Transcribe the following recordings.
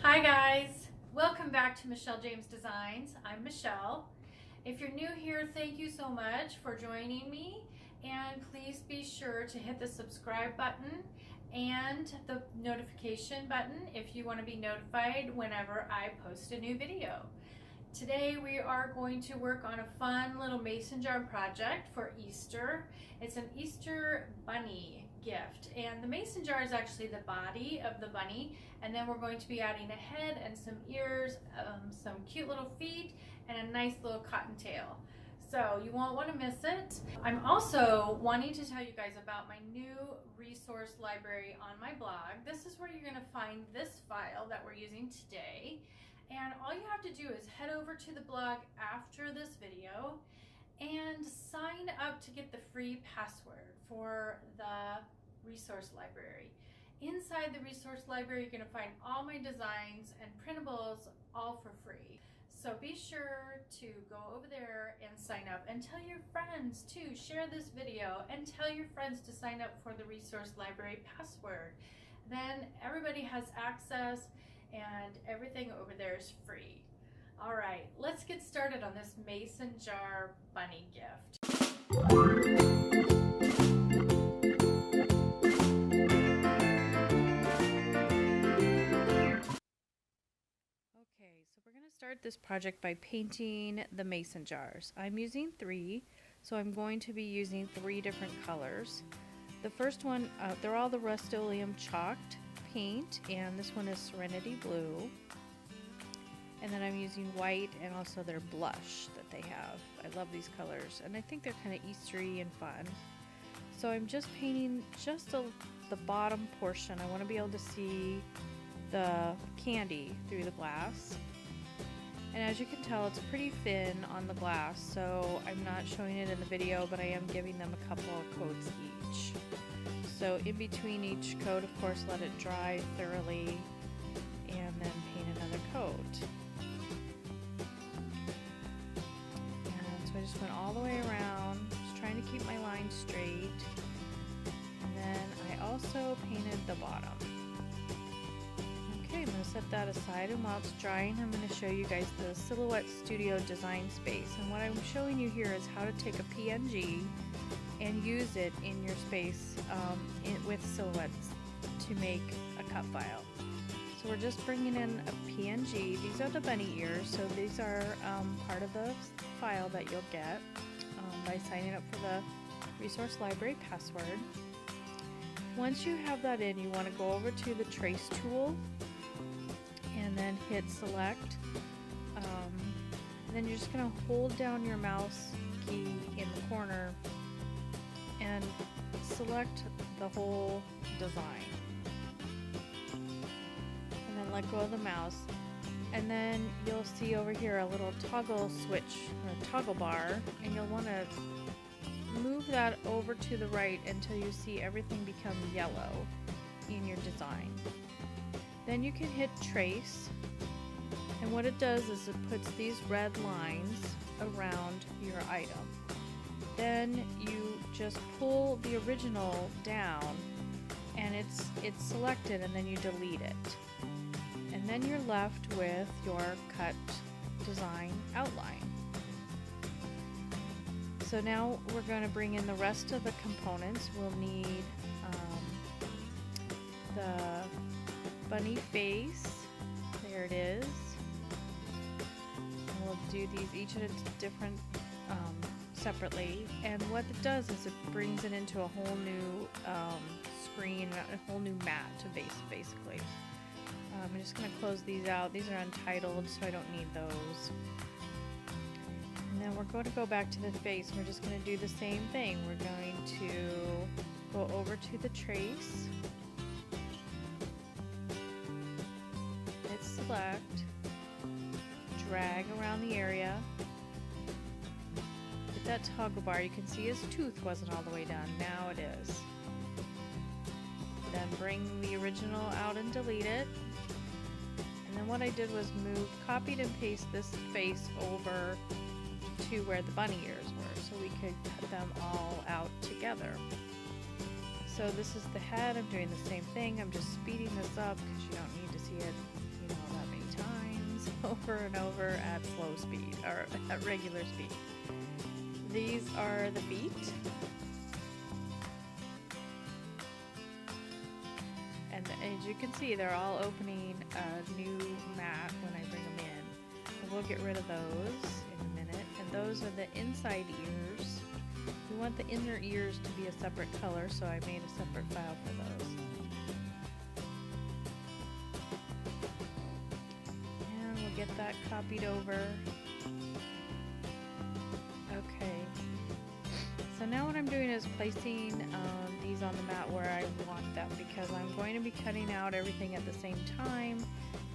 Hi guys, welcome back to Michelle James Designs. I'm Michelle. If you're new here, thank you so much for joining me, and please be sure to hit the subscribe button and the notification button if you want to be notified whenever I post a new video. Today we are going to work on a fun little mason jar project for Easter. It's an Easter bunny gift, and the mason jar is actually the body of the bunny, and then we're going to be adding a head and some ears, some cute little feet, and a nice little cottontail. So you won't want to miss it. I'm also wanting to tell you guys about my new resource library on my blog. This is where you're going to find this file that we're using today. And all you have to do is head over to the blog after this video and sign up to get the free password for the resource library. Inside the resource library, you're going to find all my designs and printables all for free. So be sure to go over there and sign up, and tell your friends to share this video, and tell your friends to sign up for the resource library password. Then everybody has access, and everything over there is free. All right, let's get started on this mason jar bunny gift. Okay, so we're going to start this project by painting the mason jars. I'm using 3, so I'm going to be using 3 different colors. The first one, they're all the Rust-Oleum chalked paint, and this one is Serenity Blue. And then I'm using white and also their blush that they have. I love these colors, and I think they're kind of Eastery and fun. So I'm just painting just the bottom portion. I want to be able to see the candy through the glass. And as you can tell, it's pretty thin on the glass, so I'm not showing it in the video, but I am giving them a couple of coats each. So in between each coat, of course, let it dry thoroughly, and then paint another coat. And so I just went all the way around, just trying to keep my line straight. And then I also painted the bottom. Okay, I'm going to set that aside, and while it's drying, I'm going to show you guys the Silhouette Studio design space. And what I'm showing you here is how to take a PNG and use it in your space with silhouettes to make a cut file. So we're just bringing in a PNG. These are the bunny ears, so these are part of the file that you'll get by signing up for the resource library password. Once you have that in, you want to go over to the trace tool and then hit select. Then you're just going to hold down your mouse key in the corner and select the whole design, and then let go of the mouse, and then you'll see over here a little toggle switch or toggle bar, and you'll want to move that over to the right until you see everything become yellow in your design. Then you can hit trace, and what it does is it puts these red lines around your item. Then you just pull the original down, and it's selected, and then you delete it. And then you're left with your cut design outline. So now we're going to bring in the rest of the components. We'll need the bunny face. There it is. And we'll do these each at a different separately, and what it does is it brings it into a whole new screen, a whole new mat to basically. I'm just going to close these out. These are untitled, so I don't need those. And then we're going to go back to the face. We're just going to do the same thing. We're going to go over to the trace, hit select, drag around the area. That toggle bar, you can see his tooth wasn't all the way done. Now it is. Then bring the original out and delete it. And then what I did was copied and paste this face over to where the bunny ears were, so we could cut them all out together. So this is the head. I'm doing the same thing. I'm just speeding this up because you don't need to see it, that over and over at slow speed, or at regular speed. These are the feet. And as you can see, they're all opening a new mat when I bring them in. And we'll get rid of those in a minute. And those are the inside ears. We want the inner ears to be a separate color, so I made a separate file for those. And we'll get that copied over. Okay. So now what I'm doing is placing these on the mat where I want them, because I'm going to be cutting out everything at the same time.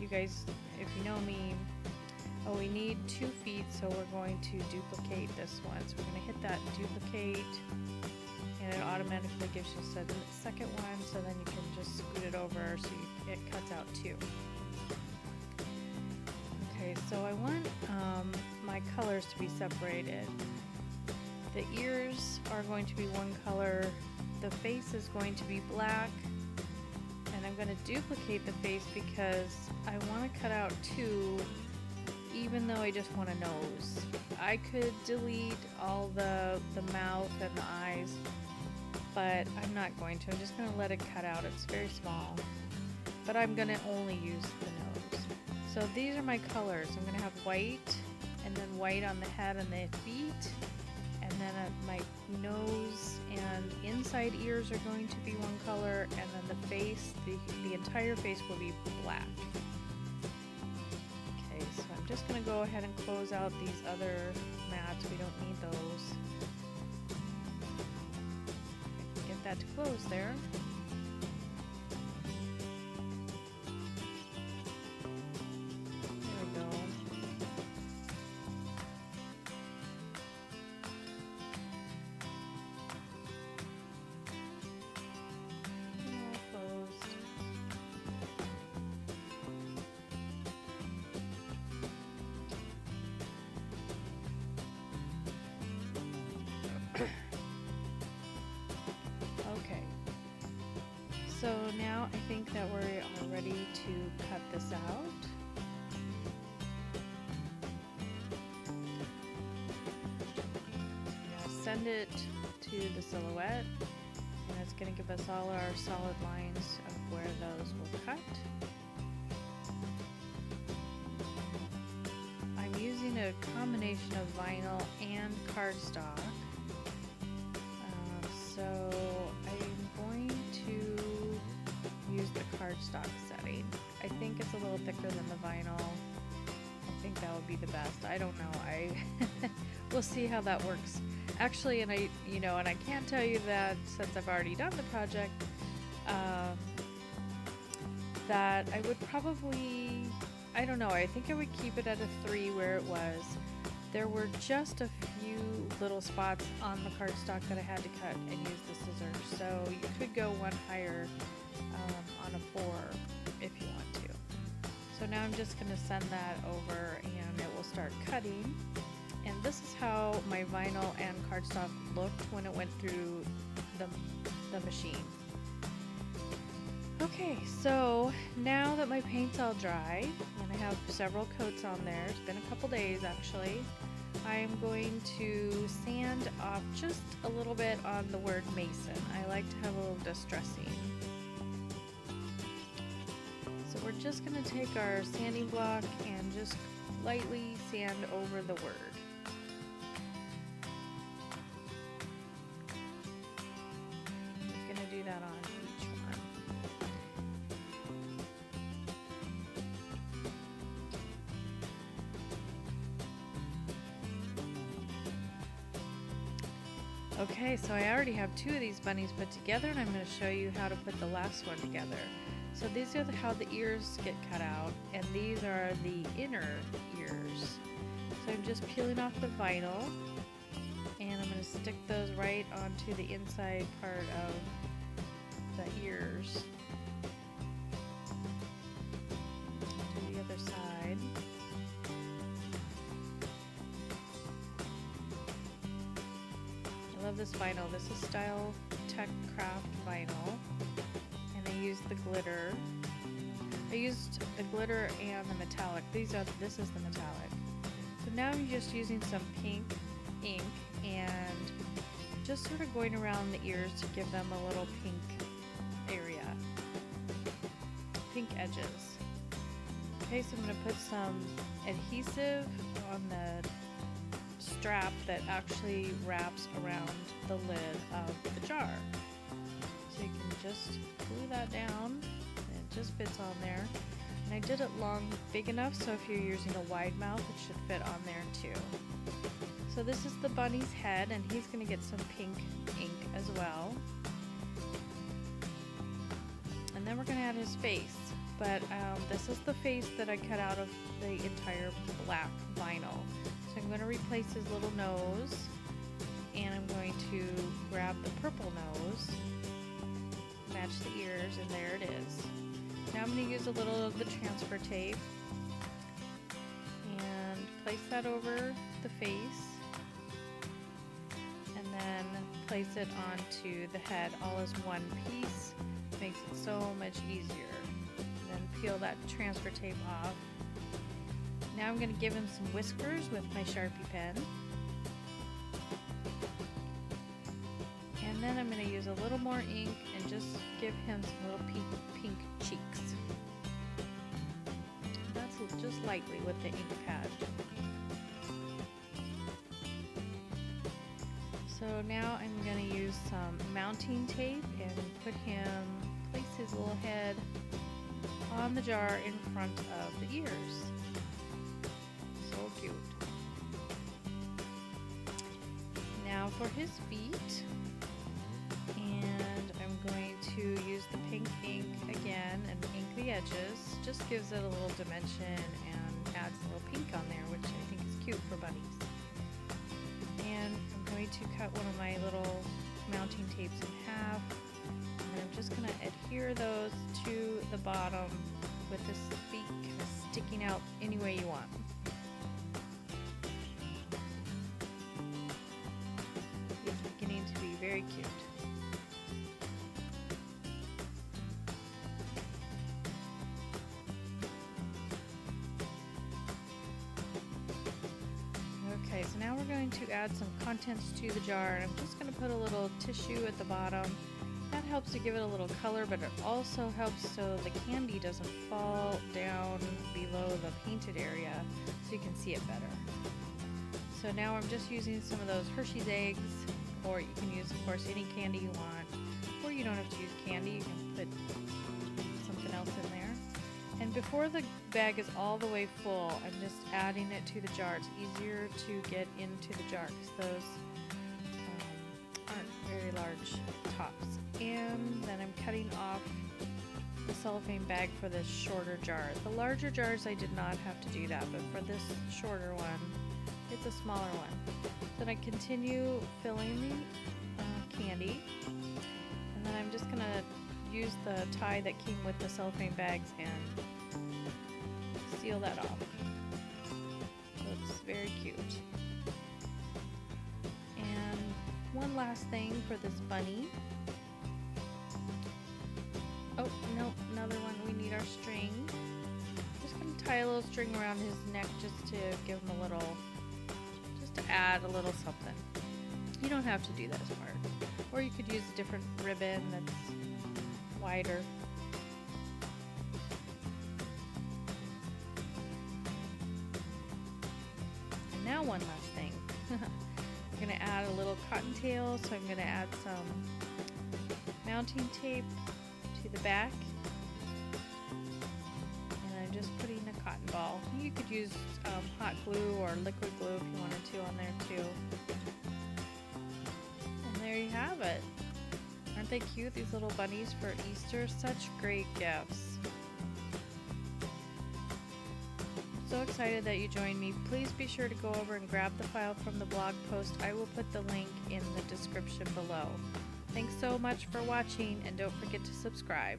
You guys, if you know me, we need 2 feet, so we're going to duplicate this one. So we're going to hit that duplicate, and it automatically gives you a second one, so then you can just scoot it over so it cuts out 2. Okay, so I want my colors to be separated. The ears are going to be one color, the face is going to be black, and I'm going to duplicate the face because I want to cut out 2, even though I just want a nose. I could delete all the mouth and the eyes, but I'm not going to. I'm just going to let it cut out. It's very small, but I'm going to only use the nose. So these are my colors. I'm going to have white, and then white on the head and the feet, and then my nose and inside ears are going to be one color, and then the face, the entire face will be black. Okay, so I'm just going to go ahead and close out these other mats. We don't need those. Get that to close there. There we go. Okay, so now I think that we're ready to cut this out. Now send it to the silhouette, and it's going to give us all our solid lines of where those will cut. I'm using a combination of vinyl and cardstock. So I'm going to use the cardstock setting. I think it's a little thicker than the vinyl. I think that would be the best. I don't know. We'll see how that works. Actually, and I can't tell you that since I've already done the project, that I would probably, I don't know, I think I would keep it at a 3 where it was. There were just a few little spots on the cardstock that I had to cut and use the scissors. So you could go one higher on a 4 if you want to. So now I'm just going to send that over and it will start cutting. And this is how my vinyl and cardstock looked when it went through the machine. Okay, so now that my paint's all dry, and I have several coats on there, it's been a couple days actually, I'm going to sand off just a little bit on the word Mason. I like to have a little distressing. So we're just going to take our sanding block and just lightly sand over the word. I'm going to do that on each one. Okay, so I already have 2 of these bunnies put together, and I'm going to show you how to put the last one together. So these are how the ears get cut out, and these are the inner ears. So I'm just peeling off the vinyl, and I'm going to stick those right onto the inside part of the ears. To the other side. I love this vinyl. This is Style Tech Craft vinyl, and I used the glitter. I used the glitter and the metallic. This is the metallic. So now I'm just using some pink ink and just sort of going around the ears to give them a little pink area, pink edges. Okay, so I'm going to put some adhesive on the strap that actually wraps around the lid of the jar. So you can just glue that down, and it just fits on there. And I did it long, big enough, so if you're using a wide mouth, it should fit on there too. So this is the bunny's head, and he's going to get some pink ink as well. And then we're going to add his face. But this is the face that I cut out of the entire black vinyl. So I'm going to replace his little nose, and I'm going to grab the purple nose, match the ears, and there it is. Now I'm going to use a little of the transfer tape and place that over the face, and then place it onto the head all as one piece. Makes it so much easier. Then peel that transfer tape off. Now I'm going to give him some whiskers with my Sharpie pen. And then I'm going to use a little more ink and just give him some little pink cheeks. That's just lightly with the ink pad. So now I'm going to use some mounting tape and place his little head on the jar in front of the ears. So cute. Now for his feet, and I'm going to use the pink ink again and ink the edges. Just gives it a little dimension and adds a little pink on there, which I think is cute for bunnies. And I'm going to cut one of my little mounting tapes in half. And I'm just going to adhere those to the bottom with his feet kind of sticking out any way you want. It's beginning to be very cute. Okay, so now we're going to add some contents to the jar, and I'm just going to put a little tissue at the bottom. That helps to give it a little color, but it also helps so the candy doesn't fall down below the painted area, so you can see it better. So now I'm just using some of those Hershey's eggs, or you can use, of course, any candy you want, or you don't have to use candy, you can put something else in there. And before the bag is all the way full, I'm just adding it to the jar. It's easier to get into the jar because those aren't very large tops. And then I'm cutting off the cellophane bag for this shorter jar. The larger jars I did not have to do that, but for this shorter one, it's a smaller one. Then I continue filling the candy, and then I'm just going to use the tie that came with the cellophane bags and seal that off. So it's very cute. And one last thing for this bunny. Oh, no, another one. We need our string. Just going to tie a little string around his neck just to give him a little, just to add a little something. You don't have to do that part. Or you could use a different ribbon that's wider. And now one last thing. I'm going to add a little cottontail, so I'm going to add some mounting tape to the back, and I'm just putting a cotton ball. You could use hot glue or liquid glue if you wanted to on there too. And there you have it. Aren't they cute, these little bunnies for Easter? Such great gifts. So excited that you joined me. Please be sure to go over and grab the file from the blog post. I will put the link in the description below. Thanks so much for watching, and don't forget to subscribe.